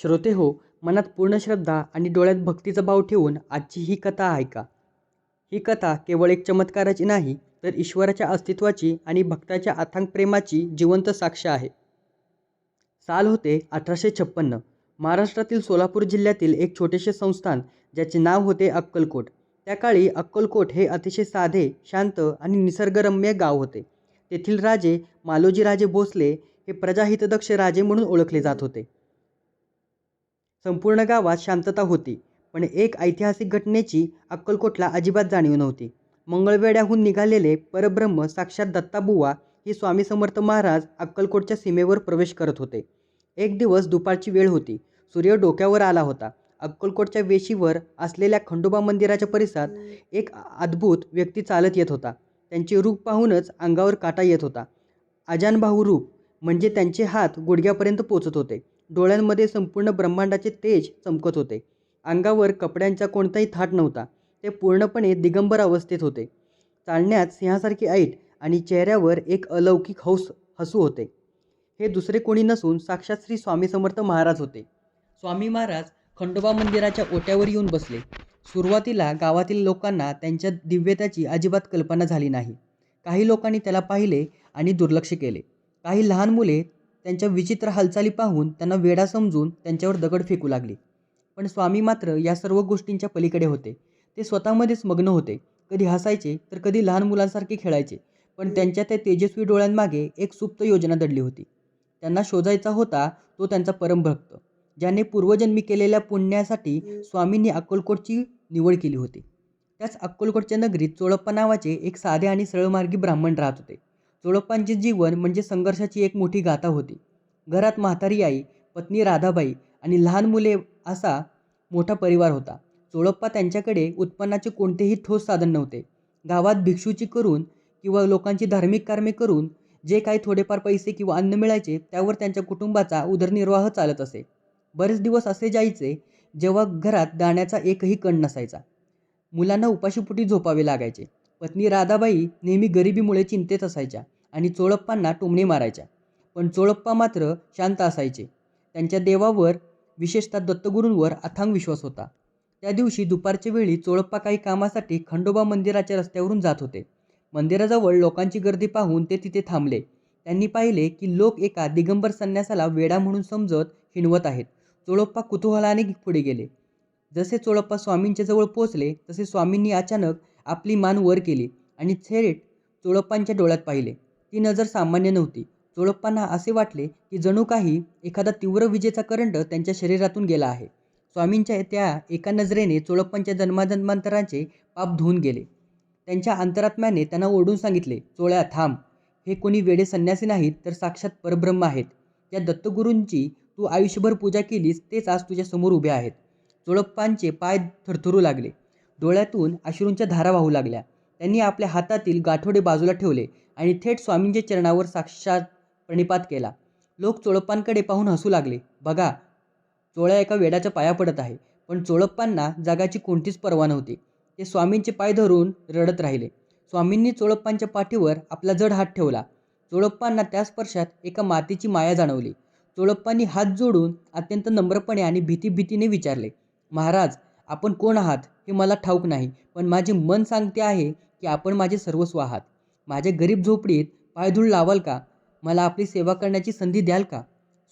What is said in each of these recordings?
श्रोते हो, मनात पूर्ण श्रद्धा आणि डोळ्यात भक्तीचा भाव ठेवून आजची ही कथा ऐका. ही कथा केवळ एक चमत्काराची नाही, तर ईश्वराच्या अस्तित्वाची आणि भक्ताच्या अथांग प्रेमाची जिवंत साक्ष आहे. साल होते 1856. महाराष्ट्रातील सोलापूर जिल्ह्यातील एक छोटेसे संस्थान ज्याचे नाव होते अक्कलकोट. त्या काळी अक्कलकोट हे अतिशय साधे, शांत आणि निसर्गरम्य गाव होते. तेथील राजे मालोजीराजे भोसले हे प्रजाहितदक्ष राजे म्हणून ओळखले जात होते. संपूर्ण गावात शांतता होती, पण एक ऐतिहासिक घटनेची अक्कलकोटला अजिबात जाणीव नव्हती. मंगळवेढ्याहून निघालेले परब्रह्म साक्षात दत्ताबुवा हे स्वामी समर्थ महाराज अक्कलकोटच्या सीमेवर प्रवेश करत होते. एक दिवस दुपारची वेळ होती. सूर्य डोक्यावर आला होता. अक्कलकोटच्या वेशीवर असलेल्या खंडोबा मंदिराच्या परिसरात एक अद्भुत व्यक्ती चालत येत होता. त्यांचे रूप पाहूनच अंगावर काटा येत होता. अजानबाहू रूप म्हणजे त्यांचे हात गुडघ्यापर्यंत पोचत होते. डोळ्यांमध्ये संपूर्ण ब्रह्मांडाचे तेज चमकत होते. अंगावर कपड्यांचा कोणताही थाट नव्हता. ते पूर्णपणे दिगंबर अवस्थेत होते. चालण्यात सिंहासारखे ऐट आणि चेहऱ्यावर एक अलौकिक हसू होते. हे दुसरे कोणी नसून साक्षात श्री स्वामी समर्थ महाराज होते. स्वामी महाराज खंडोबा मंदिराच्या ओट्यावर येऊन बसले. सुरुवातीला गावातील लोकांना त्यांच्या दिव्यतेची अजिबात कल्पना झाली नाही. काही लोकांनी त्याला पाहिले आणि दुर्लक्ष केले. काही लहान मुले त्यांच्या विचित्र हालचाली पाहून त्यांना वेडा समजून त्यांच्यावर दगड फेकू लागली. पण स्वामी मात्र या सर्व गोष्टींच्या पलीकडे होते. ते स्वतःमध्येच मग्न होते. कधी हसायचे तर कधी लहान मुलांसारखे खेळायचे. पण त्यांच्या त्या तेजस्वी डोळ्यांमागे एक सुप्त योजना दडली होती. त्यांना शोधायचा होता तो त्यांचा परमभक्त, ज्याने पूर्वजन्मी केलेल्या पुण्यासाठी स्वामींनी अक्कलकोटची निवड केली होती. त्याच अक्कलकोटच्या नगरीत चोळप्पा नावाचे एक साधे आणि सरळमार्गी ब्राह्मण राहत होते. चोळप्पांचे जीवन म्हणजे संघर्षाची एक मोठी गाथा होती. घरात म्हातारी आई, पत्नी राधाबाई आणि लहान मुले असा मोठा परिवार होता. चोळप्पा त्यांच्याकडे उत्पन्नाचे कोणतेही ठोस साधन नव्हते. गावात भिक्षुची करून किंवा लोकांची धार्मिक कर्मे करून जे काही थोडेफार पैसे किंवा अन्न मिळायचे त्यावर त्यांच्या कुटुंबाचा उदरनिर्वाह चालत असे. बरेच दिवस असे जायचे जेव्हा घरात दाण्याचा एकही कण नसायचा. मुलांना उपाशीपोटी झोपावे लागायचे. पत्नी राधाबाई नेहमी गरिबीमुळे चिंतेत असायच्या आणि चोळप्पांना टोमणे मारायच्या. पण चोळप्पा मात्र शांत असायचे. त्यांच्या देवावर, विशेषतः दत्तगुरूंवर अथांग विश्वास होता. त्या दिवशी दुपारच्या वेळी चोळप्पा काही कामासाठी खंडोबा मंदिराच्या रस्त्यावरून जात होते. मंदिराजवळ लोकांची गर्दी पाहून ते तिथे थांबले. त्यांनी पाहिले की लोक एका दिगंबर संन्यासाला वेडा म्हणून समजत हिणवत आहेत. चोळप्पा कुतूहलाने पुढे गेले. जसे चोळप्पा स्वामींच्या जवळ पोहोचले तसे स्वामींनी अचानक आपली मान वर केली आणि थेट चोळप्पांच्या डोळ्यात पाहिले. ती नजर सामान्य नव्हती. चोळप्पांना असे वाटले की जणू काही एखादा तीव्र विजेचा करंट त्यांच्या शरीरातून गेला आहे. स्वामींच्या त्या एका नजरेने चोळप्पांच्या जन्माजन्मांतराचे पाप धुवून गेले. त्यांच्या अंतरात्म्याने त्यांना ओरडून सांगितले, चोळ्या थांब. हे कोणी वेडे संन्यासी नाहीत तर साक्षात परब्रह्म आहेत. त्या दत्तगुरूंची तू आयुष्यभर पूजा केलीस तेच आज तुझ्या समोर उभे आहेत. चोळप्पांचे पाय थरथरू लागले. डोळ्यातून अश्रूंच्या धारा वाहू लागल्या. त्यांनी आपल्या हातातील गाठोडे बाजूला ठेवले आणि थेट स्वामींच्या चरणावर साक्षात प्रणिपात केला. लोक चोळप्पांकडे पाहून हसू लागले. बघा, चोळ्या एका वेडाच्या पाया पडत आहे. पण चोळप्पांना जगाची कोणतीच पर्वा नव्हती. ते स्वामींचे पाय धरून रडत राहिले. स्वामींनी चोळप्पांच्या पाठीवर आपला जड हात ठेवला. चोळप्पांना त्या स्पर्शात एका मातेची माया जाणवली. चोळप्पांनी हात जोडून अत्यंत नम्रपणे आणि भीतीने विचारले, महाराज, आपण कोण आहात हे मला ठाऊक नाही, पण माझे मन सांगते आहे की आपण माझे सर्वस्व आहात. माझ्या गरीब झोपडीत पायधूळ लावाल का? मला आपली सेवा करण्याची संधी द्याल का?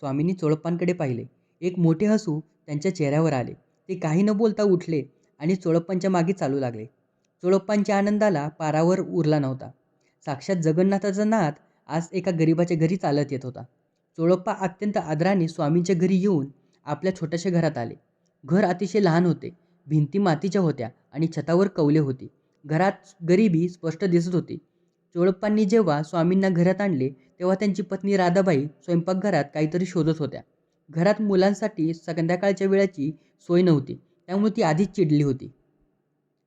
स्वामींनी चोळप्पांकडे पाहिले. एक मोठे हसू त्यांच्या चेहऱ्यावर आले. ते काही न बोलता उठले आणि चोळप्पांच्या मागे चालू लागले. चोळप्पांच्या आनंदाला पारावर उरला नव्हता. साक्षात जगन्नाथाचा नाथ आज एका गरिबाच्या घरी चालत येत होता. चोळप्पा अत्यंत आदराने स्वामींच्या घरी येऊन आपल्या छोट्याशा घरात आले. घर अतिशय लहान होते. भिंती मातीच्या होत्या आणि छतावर कौले होती. घरात गरिबी स्पष्ट दिसत होती. चोळप्पांनी जेव्हा स्वामींना घरात आणले तेव्हा त्यांची पत्नी राधाबाई स्वयंपाकघरात काहीतरी शोधत होत्या. घरात मुलांसाठी संध्याकाळच्या वेळाची सोय नव्हती, त्यामुळे ती आधीच चिडली होती.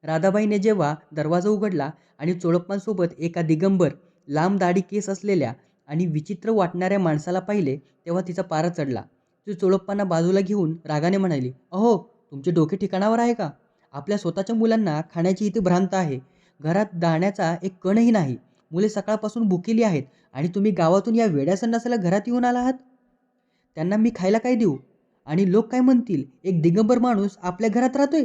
राधाबाईने जेव्हा दरवाजा उघडला आणि चोळप्पांसोबत एका दिगंबर, लांब दाढी केस असलेल्या आणि विचित्र वाटणाऱ्या माणसाला पाहिले तेव्हा तिचा पारा चढला. ती चोळप्पांना बाजूला घेऊन रागाने म्हणाली, अहो, तुमचे डोके ठिकाणावर आहे का? आपल्या स्वतःच्या मुलांना खाण्याची इथे भ्रांत आहे. घरात दाण्याचा एक कणही नाही. मुले सकाळपासून भुकेली आहेत आणि तुम्ही गावातून या वेड्या संन्यासाला घरात येऊन आला आहात. त्यांना मी खायला काय देऊ? आणि लोक काय म्हणतील, एक दिगंबर माणूस आपल्या घरात राहतोय.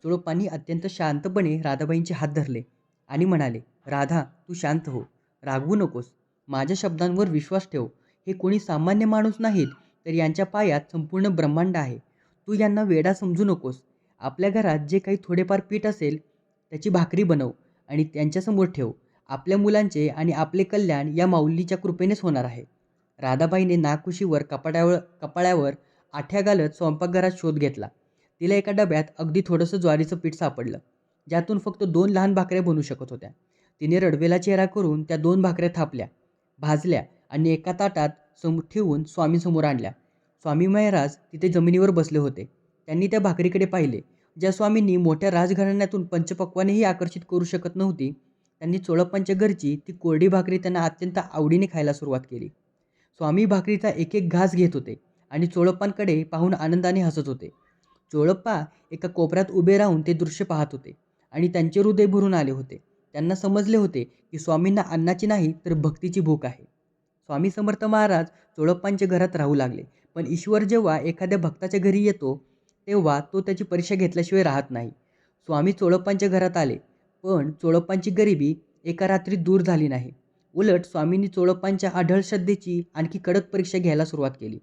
चोळप्पांनी अत्यंत शांतपणे राधाबाईंचे हात धरले आणि म्हणाले, राधा, तू शांत हो, रागवू नकोस, माझ्या शब्दांवर विश्वास ठेव. हे कोणी सामान्य माणूस नाहीत, तर यांच्या पायात संपूर्ण ब्रह्मांड आहे. तू यांना वेडा समजू नकोस. आपल्या घरात जे काही थोडेफार पीठ असेल त्याची भाकरी बनव आणि त्यांच्यासमोर ठेव. आपल्या मुलांचे आणि आपले कल्याण या माऊलीच्या कृपेनेच होणार आहे. राधाबाईने नागकुशीवर कपाळ्यावर आठ्या घालत स्वयंपाकघरात शोध घेतला. तिला एका डब्यात अगदी थोडंसं ज्वारीचं पीठ सापडलं, ज्यातून फक्त 2 लहान भाकऱ्या बनू शकत होत्या. तिने रडवेला चेहरा करून त्या 2 भाकऱ्या थापल्या, भाजल्या आणि एका ताटात ठेवून स्वामींसमोर आणल्या. स्वामी महाराज तिथे जमिनीवर बसले होते. त्यांनी त्या भाकरीकडे पाहिले. ज्या स्वामींनी मोठ्या राजघराण्यातून पंचपक्वानेही आकर्षित करू शकत नव्हती, त्यांनी चोळप्पांच्या घरची ती कोरडी भाकरी त्यांना अत्यंत आवडीने खायला सुरुवात केली. स्वामी भाकरीचा एक एक घास घेत होते आणि चोळप्पांकडे पाहून आनंदाने हसत होते. चोळप्पा एका कोपऱ्यात उभे राहून ते दृश्य पाहत होते आणि त्यांचे हृदय भरून आले होते. त्यांना समजले होते की स्वामींना अन्नाची नाही तर भक्तीची भूक आहे. स्वामी समर्थ महाराज चोळप्पांच्या घरात राहू लागले. पण ईश्वर जेव्हा एखाद्या भक्ताच्या घरी येतो तेव्हा तो त्याची परीक्षा घेतल्याशिवाय राहत नाही. स्वामी चोळप्पांच्या घरात आले, पण चोळप्पांची गरिबी एका रात्रीत दूर झाली नाही. उलट स्वामींनी चोळप्पांच्या अढळ श्रद्धेची आणखी कडक परीक्षा घ्यायला सुरुवात केली.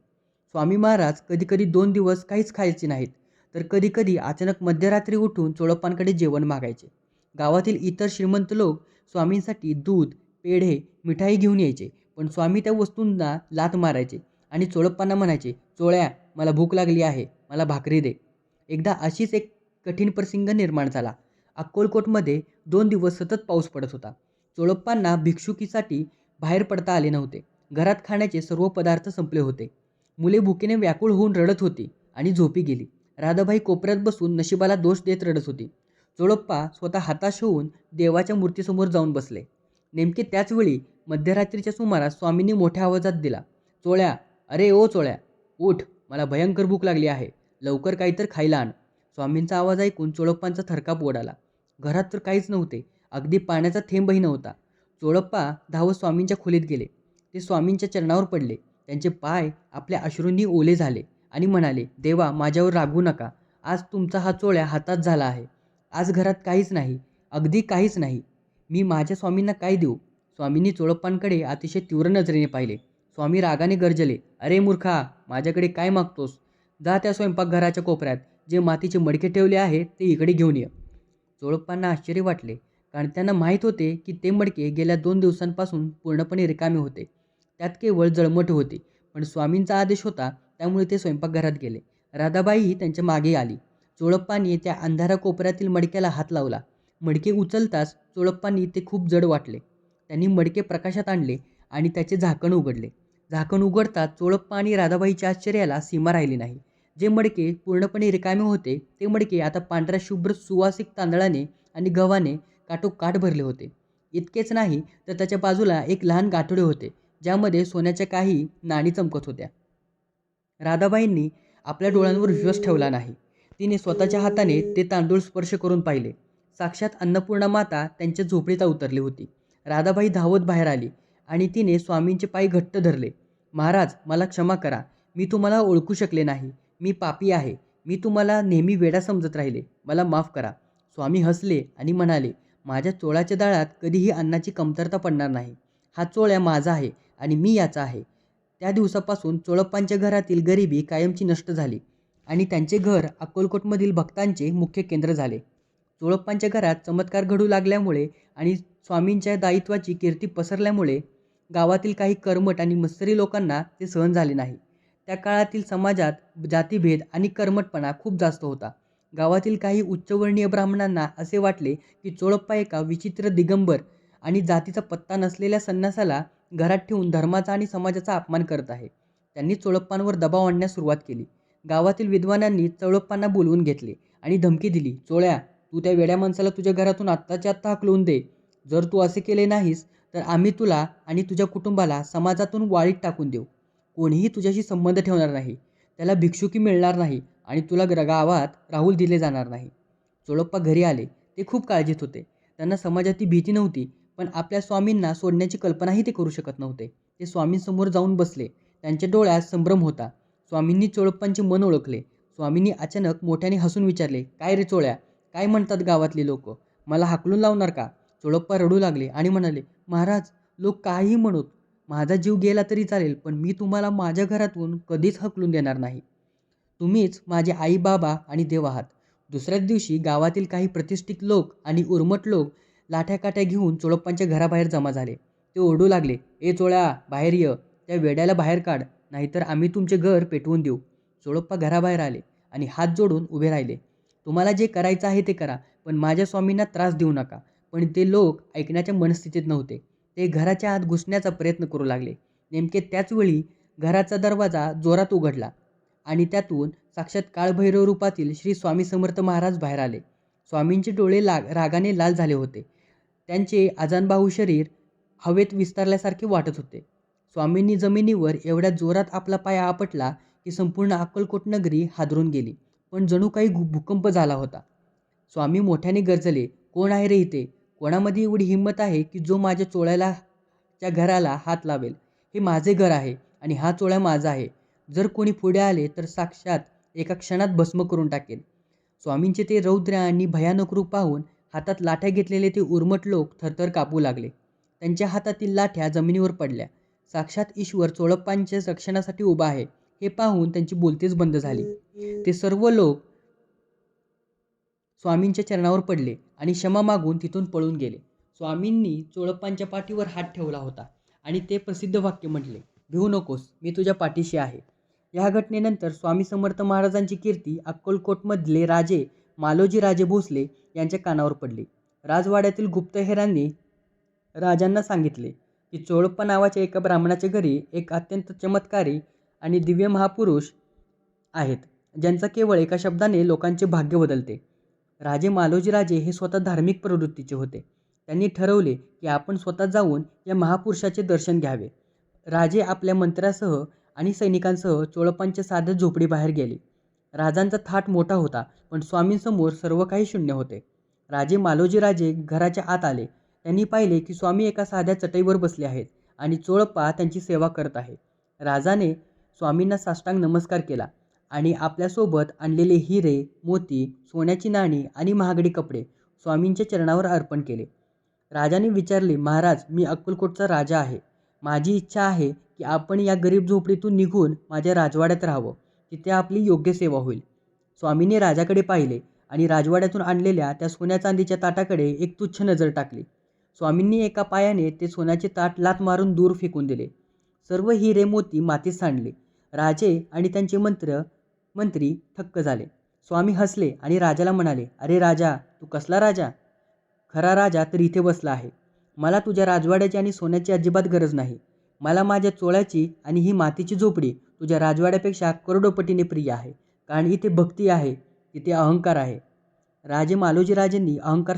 स्वामी महाराज कधीकधी 2 दिवस काहीच खायचे नाहीत, तर कधीकधी अचानक मध्यरात्री उठून चोळप्पांकडे जेवण मागायचे. गावातील इतर श्रीमंत लोक स्वामींसाठी दूध, पेढे, मिठाई घेऊन यायचे, पण स्वामी त्या वस्तूंना लाथ मारायचे आणि चोळप्पांना म्हणायचे, चोळ्या, मला भूक लागली आहे, मला भाकरी दे. एकदा अशीच एक कठीण प्रसंग निर्माण झाला. अक्कलकोटमध्ये 2 दिवस सतत पाऊस पडत होता. चोळप्पांना भिक्षुकीसाठी बाहेर पडता आले नव्हते. घरात खाण्याचे सर्व पदार्थ संपले होते. मुले भुकेने व्याकुळ होऊन रडत होती आणि झोपी गेली. राधाबाई कोपऱ्यात बसून नशिबाला दोष देत रडत होती. चोळप्पा स्वतः हताश होऊन देवाच्या मूर्तीसमोर जाऊन बसले. नेमके त्याच वेळी मध्यरात्रीच्या सुमारास स्वामींनी मोठ्या आवाजात दिला, चोळ्या, अरे ओ चोळ्या, उठ, मला भयंकर भूक लागली आहे, लवकर काहीतरी खायला आण. स्वामींचा आवाज ऐकून चोळप्पांचा थरकाप उडाला. घरात तर काहीच नव्हते, अगदी पाण्याचा थेंबही नव्हता. चोळप्पा धावत स्वामींच्या खोलीत गेले. ते स्वामींच्या चरणावर पडले. त्यांचे पाय आपल्या अश्रूंनी ओले झाले आणि म्हणाले, देवा, माझ्यावर रागवू नका. आज तुमचा हा चोळ्या हातात झाला आहे. आज घरात काहीच नाही, अगदी काहीच नाही. मी माझ्या स्वामींना काय देऊ? स्वामींनी चोळप्पांकडे अतिशय तीव्र नजरेने पाहिले. स्वामी रागाने गर्जले, अरे मूर्खा, माझ्याकडे काय मागतोस? जा त्या स्वयंपाकघराच्या कोपऱ्यात जे मातीचे मडके ठेवले आहेत ते इकडे घेऊन ये. चोळप्पांना आश्चर्य वाटले, कारण त्यांना माहीत होते की ते मडके गेल्या 2 दिवसांपासून पूर्णपणे रिकामे होते. त्यात केवळ जळमट होती. पण स्वामींचा आदेश होता, त्यामुळे ते स्वयंपाकघरात गेले. राधाबाईही त्यांच्या मागे आली. चोळप्पांनी त्या अंधाऱ्या कोपऱ्यातील मडक्याला हात लावला. मडके उचलताच चोळप्पांनी ते खूप जड वाटले. त्यांनी मडके प्रकाशात आणले आणि त्याचे झाकण उघडले. झाकण उघडताच चोळप्पा आणि राधाबाईच्या आश्चर्याला सीमा राहिली नाही. जे मडके पूर्णपणे रिकामे होते ते मडके आता पांढऱ्या शुभ्र सुवासिक तांदळाने आणि गव्हाने काठोकाठ भरले होते. इतकेच नाही तर त्याच्या बाजूला एक लहान गाठोडे होते, ज्यामध्ये सोन्याच्या काही नाणी चमकत होत्या. राधाबाईंनी आपल्या डोळ्यांवर विश्वास ठेवला नाही. तिने स्वतःच्या हाताने ते तांदूळ स्पर्श करून पाहिले. साक्षात अन्नपूर्णा माता त्यांच्या झोपडीत उतरली होती. राधाबाई धावत बाहेर आली आणि तिने स्वामींचे पाय घट्ट धरले. महाराज, मला क्षमा करा, मी तुम्हाला ओळखू शकले नाही. मी पापी आहे. मी तुम्हाला नेहमी वेडा समजत राहिले. मला माफ करा. स्वामी हसले आणि म्हणाले, माझ्या चोळाच्या दाळात कधीही अन्नाची कमतरता पडणार नाही. हा चोळ्या माझा आहे आणि मी याचा आहे. त्या दिवसापासून चोळप्पांच्या घरातील गरिबी कायमची नष्ट झाली आणि त्यांचे घर अक्कलकोटमधील भक्तांचे मुख्य केंद्र झाले. चोळप्पांच्या घरात चमत्कार घडू लागल्यामुळे आणि स्वामींच्या दायित्वाची कीर्ती पसरल्यामुळे गावातील काही कर्मठ आणि मत्सरी लोकांना ते सहन झाले नाही. त्या काळातील समाजात जातीभेद आणि कर्मठपणा खूप जास्त होता. गावातील काही उच्चवर्णीय ब्राह्मणांना असे वाटले की चोळप्पा एका विचित्र दिगंबर आणि जातीचा पत्ता नसलेल्या संन्यासाला घरात ठेवून धर्माचा आणि समाजाचा अपमान करत आहे. त्यांनी चोळप्पांवर दबाव आणण्यास सुरुवात केली. गावातील विद्वानांनी चोळप्पांना बोलवून घेतले आणि धमकी दिली, चोळ्या, तू त्या वेड्या माणसाला तुझ्या घरातून आत्ताच्या आत्ता हाकलून दे. जर तू असे केले नाहीस तर आम्ही तुला आणि तुझ्या कुटुंबाला समाजातून वाळीत टाकून देऊ. कोणीही तुझ्याशी संबंध ठेवणार नाही. त्याला भिक्षुकी मिळणार नाही आणि तुला गावात राहूल दिले जाणार नाही. चोळप्पा घरी आले. ते खूप काळजीत होते. त्यांना समाजाची भीती नव्हती, पण आपल्या स्वामींना सोडण्याची कल्पनाही ते करू शकत नव्हते. ते स्वामींसमोर जाऊन बसले. त्यांच्या डोळ्यात संभ्रम होता. स्वामींनी चोळप्पांचे मन ओळखले. स्वामींनी अचानक मोठ्याने हसून विचारले, काय रे चोळ्या, काय म्हणतात गावातली लोक, मला हाकलून लावणार का? चोळप्पा रडू लागले आणि म्हणाले, महाराज, लोक काहीही म्हणत, माझा जीव गेला तरी चालेल, पण मी तुम्हाला माझ्या घरातून कधीच हकलून देणार नाही. तुम्हीच माझे आई बाबा आणि देव आहात. दुसऱ्याच दिवशी गावातील काही प्रतिष्ठित लोक आणि उर्मट लोक लाठ्या काठ्या घेऊन चोळप्पांच्या घराबाहेर जमा झाले. ते ओरडू लागले, ए चोळ्या, बाहेर ये, त्या वेड्याला बाहेर काढ, नाहीतर आम्ही तुमचे घर पेटवून देऊ. चोळप्पा घराबाहेर आले आणि हात जोडून उभे राहिले. तुम्हाला जे करायचं आहे ते करा, पण माझ्या स्वामींना त्रास देऊ नका. पण ते लोक ऐकण्याच्या मनस्थितीत नव्हते. ते घराच्या आत घुसण्याचा प्रयत्न करू लागले. नेमके त्याच वेळी घराचा दरवाजा जोरात उघडला आणि त्यातून साक्षात काळभैरव रूपातील श्री स्वामी समर्थ महाराज बाहेर आले. स्वामींचे डोळे रागाने लाल झाले होते. त्यांचे अजानबाहू शरीर हवेत विस्तारल्यासारखे वाटत होते. स्वामींनी जमिनीवर एवढ्या जोरात आपला पाय आपटला की संपूर्ण अक्कलकोट नगरी हादरून गेली. पण जणू काही भूकंप झाला होता. स्वामी मोठ्याने गरजले, कोण आहे रे इथे? कोणामध्ये एवढी हिंमत आहे की जो माझ्या चोळ्याला च्या घराला हात लावेल? हे माझे घर आहे आणि हा चोळा माझा आहे. जर कोणी पुढे आले तर साक्षात एका क्षणात भस्म करून टाकेल. स्वामींचे ते रौद्र आणि भयानक रूप पाहून हातात लाठ्या घेतलेले ते उर्मट लोक थरथर कापू लागले. त्यांच्या हातातील लाठ्या जमिनीवर पडल्या. साक्षात ईश्वर चोळप्पांच्या रक्षणासाठी उभा आहे हे पाहून त्यांची बोलतीच बंद झाली. ते सर्व लोक स्वामींच्या चरणावर पडले आणि क्षमा मागून तिथून पळून गेले. स्वामींनी चोळप्पांच्या पाठीवर हात ठेवला होता आणि ते प्रसिद्ध वाक्य म्हटले, भिवू नकोस, मी तुझ्या पाठीशी आहे. या घटनेनंतर स्वामी समर्थ महाराजांची कीर्ती अक्कलकोटमधले राजे मालोजी राजे भोसले यांच्या कानावर पडली. राजवाड्यातील गुप्तहेरांनी राजांना सांगितले की चोळप्पा नावाच्या एका ब्राह्मणाच्या घरी एक अत्यंत चमत्कारी आणि दिव्य महापुरुष आहेत, ज्यांचा केवळ एका शब्दाने लोकांचे भाग्य बदलते. राजे मालोजी राजे हे स्वतः धार्मिक प्रवृत्तीचे होते. त्यांनी ठरवले की आपण स्वतः जाऊन या महापुरुषाचे दर्शन घ्यावे. राजे आपल्या मंत्र्यासह आणि सैनिकांसह चोळप्पांच्या साध्या झोपडीबाहेर गेले. राजांचा थाट मोठा होता, पण स्वामींसमोर सर्व काही शून्य होते. राजे मालोजी राजे घराच्या आत आले. त्यांनी पाहिले की स्वामी एका साध्या चटईवर बसले आहेत आणि चोळप्पा त्यांची सेवा करत आहे. राजाने स्वामींना साष्टांग नमस्कार केला आणि आपल्यासोबत आणलेले हिरे, मोती, सोन्याची नाणी आणि महागडी कपडे स्वामींच्या चरणावर अर्पण केले. राजाने विचारले, महाराज, मी अक्कलकोटचा राजा आहे. माझी इच्छा आहे की आपण या गरीब झोपडीतून निघून माझ्या राजवाड्यात राहावं. तिथे आपली योग्य सेवा होईल. स्वामींनी राजाकडे पाहिले आणि राजवाड्यातून आणलेल्या त्या सोन्या चांदीच्या ताटाकडे एक तुच्छ नजर टाकली. स्वामींनी एका पायाने ते सोन्याचे ताट लाथ मारून दूर फेकून दिले. सर्व हिरे मोती मातीत सांडले. राजे आणि त्यांचे मंत्री थक्क झाले. स्वामी हसले आणि राजाला म्हणाले, अरे राजा, तू कसला राजा? खरा राजा तर इथे बसला आहे. मला तुझ्या राजवाड्याची आणि सोन्याची अजिबात गरज नाही. मला माझ्या चोळ्याची आणि ही मातीची झोपडी तुझ्या राजवाड्यापेक्षा करोडोपटीने प्रिय आहे. कारण इथे भक्ती आहे, तिथे अहंकार आहे. राजे मालोजी राजेंनी अहंकार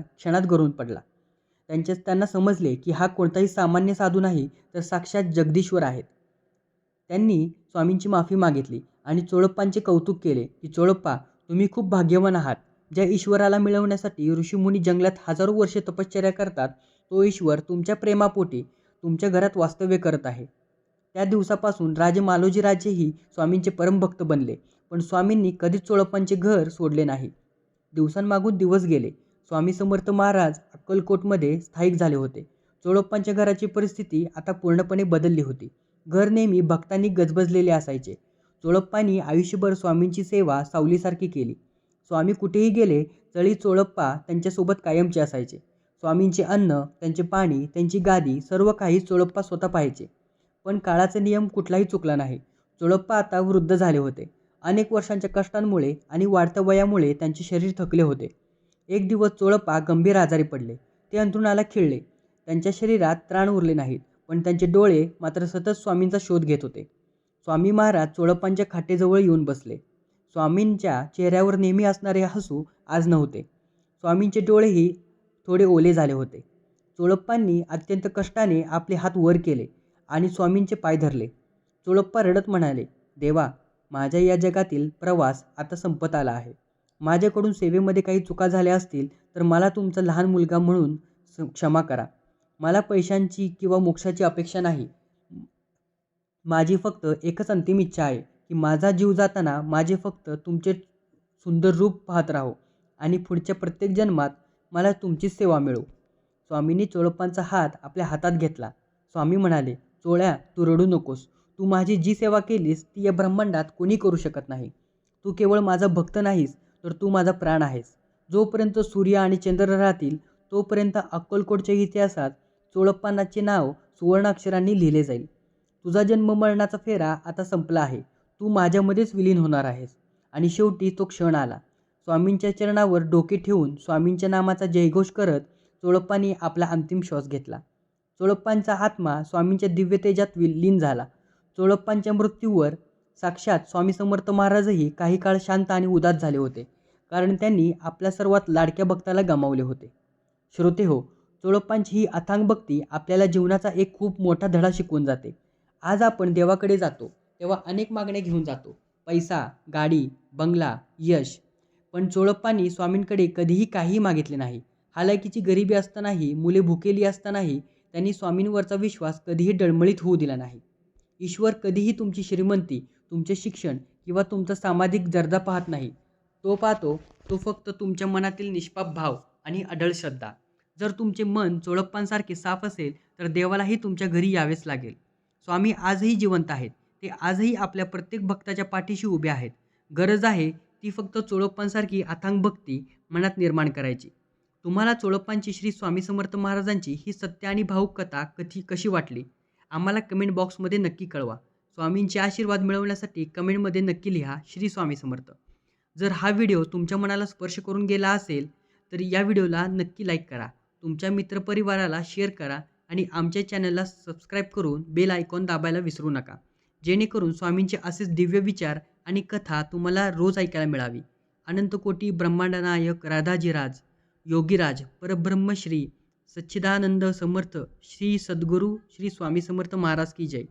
क्षणात गळून पडला. त्यांना समजले की हा कोणताही सामान्य साधू नाही, तर साक्षात जगदीश्वर आहेत. त्यांनी स्वामींची माफी मागितली आणि चोळप्पांचे कौतुक केले की चोळप्पा, तुम्ही खूप भाग्यवान आहात. ज्या ईश्वराला मिळवण्यासाठी ऋषीमुनी जंगलात हजारो वर्षे तपश्चर्या करतात, तो ईश्वर तुमच्या प्रेमापोटी तुमच्या घरात वास्तव्य करत आहे. त्या दिवसापासून राजे मालोजी राजेही स्वामींचे परमभक्त बनले. पण स्वामींनी कधीच चोळप्पांचे घर सोडले नाही. दिवसांमागून दिवस गेले. स्वामी समर्थ महाराज अक्कलकोटमध्ये स्थायिक झाले होते. चोळप्पांच्या घराची परिस्थिती आता पूर्णपणे बदलली होती. घर नेहमी भक्तांनी गजबजलेले असायचे. चोळप्पांनी आयुष्यभर स्वामींची सेवा सावलीसारखी केली. स्वामी कुठेही गेले तरी चोळप्पा त्यांच्यासोबत कायमचे असायचे. स्वामींचे अन्न, त्यांचे पाणी, त्यांची गादी, सर्व काही चोळप्पा स्वतः पाहायचे. पण काळाचा नियम कुठलाही चुकला नाही. चोळप्पा आता वृद्ध झाले होते. अनेक वर्षांच्या कष्टांमुळे आणि वाढत्या वयामुळे त्यांचे शरीर थकले होते. एक दिवस चोळप्पा गंभीर आजारी पडले. ते अंथरुणाला खिळले. त्यांच्या शरीरात त्राण उरले नाहीत, पण त्यांचे डोळे मात्र सतत स्वामींचा शोध घेत होते. स्वामी महाराज चोळप्पांच्या खाटेजवळ येऊन बसले. स्वामींच्या चेहऱ्यावर नेहमी असणारे हसू आज नव्हते. स्वामींचे डोळेही थोडे ओले झाले होते. चोळप्पांनी अत्यंत कष्टाने आपले हात वर केले आणि स्वामींचे पाय धरले. चोळप्पा रडत म्हणाले, देवा, माझ्या या जगातील प्रवास आता संपत आला आहे. माझ्याकडून सेवेमध्ये काही चुका झाल्या असतील तर मला तुमचा लहान मुलगा म्हणून क्षमा करा. मला पैशांची किंवा मोक्षाची अपेक्षा नाही. माझी फक्त एकच अंतिम इच्छा आहे की माझा जीव जाताना माझे फक्त तुमचे सुंदर रूप पाहत राहो आणि पुढच्या प्रत्येक जन्मात मला तुमचीच सेवा मिळो. स्वामींनी चोळप्पांचा हात आपल्या हातात घेतला. स्वामी म्हणाले, चोळ्या, तू रडू नकोस. तू माझी जी सेवा केलीस ती या ब्रह्मांडात कोणी करू शकत नाही. तू केवळ माझा भक्त नाहीस, तर तू माझा प्राण आहेस. जोपर्यंत सूर्य आणि चंद्र राहतील तोपर्यंत अक्कलकोटच्या इतिहासात चोळप्पांचे नाव सुवर्णाक्षरांनी लिहिले जाईल. तुझा जन्म मरणाचा फेरा आता संपला आहे. तू माझ्यामध्येच विलीन होणार आहेस. आणि शेवटी तो क्षण आला. स्वामींच्या चरणावर डोके ठेवून स्वामींच्या नामाचा जयघोष करत चोळप्पांनी आपला अंतिम श्वास घेतला. चोळप्पांचा आत्मा स्वामींच्या दिव्य तेजात लीन झाला. चोळप्पांच्या मृत्यूवर साक्षात स्वामी समर्थ महाराजही काही काळ शांत आणि उदास झाले होते, कारण त्यांनी आपल्या सर्वात लाडक्या भक्ताला गमावले होते. श्रोतेहो, चोळप्पांची ही अथांग भक्ती आपल्याला जीवनाचा एक खूप मोठा धडा शिकवून जाते. आज आपण देवाकडे जातो तेव्हा अनेक मागण्या घेऊन जातो, पैसा, गाडी, बंगला, यश. पण चोळप्पांनी स्वामींकडे कधीही काहीही मागितले नाही. हालाकीची गरिबी असतानाही, मुले भुकेली असतानाही त्यांनी स्वामींवरचा विश्वास कधीही डळमळीत होऊ दिला नाही. ईश्वर कधीही तुमची श्रीमंती, तुमचे शिक्षण किंवा तुमचा सामाजिक दर्जा पाहत नाही. तो पाहतो तो फक्त तुमच्या मनातील निष्पाप भाव आणि अढळ श्रद्धा. जर तुमचे मन चोळप्पांसारखे साफ असेल तर देवालाही तुमच्या घरी यावेच लागेल. स्वामी आजही जिवंत आहेत. ते आजही आपल्या प्रत्येक भक्ताच्या पाठीशी उभे आहेत. गरज आहे ती फक्त चोळप्पांसारखी अथांग भक्ती मनात निर्माण करायची. तुम्हाला चोळप्पांची श्री स्वामी समर्थ महाराजांची ही सत्य आणि भावुक कथा कशी वाटली आम्हाला कमेंट बॉक्समध्ये नक्की कळवा. स्वामींचे आशीर्वाद मिळवण्यासाठी कमेंटमध्ये नक्की लिहा श्री स्वामी समर्थ. जर हा व्हिडिओ तुमच्या मनाला स्पर्श करून गेला असेल तर या व्हिडिओला नक्की लाईक करा, तुमच्या मित्रपरिवाराला शेअर करा आणि आमच्या चॅनलला सबस्क्राईब करून बेल आयकॉन दाबायला विसरू नका, जेणेकरून स्वामींचे असेच दिव्य विचार आणि कथा तुम्हाला रोज ऐकायला मिळावी. अनंतकोटी ब्रह्मांडनायक राधाजीराज योगीराज परब्रह्म श्री सच्चिदानंद समर्थ श्री सद्गुरू श्री स्वामी समर्थ महाराज की जय.